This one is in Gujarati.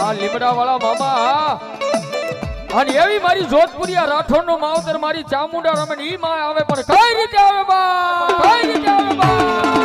આ લીમડા વાળા મામા અને એવી મારી જોધપુરિયા રાઠોડ નો માવતર મારી ચામુંડા રમણ ઈ માં આવે પણ કઈ રીતે આવે બા કઈ રીતે આવે બા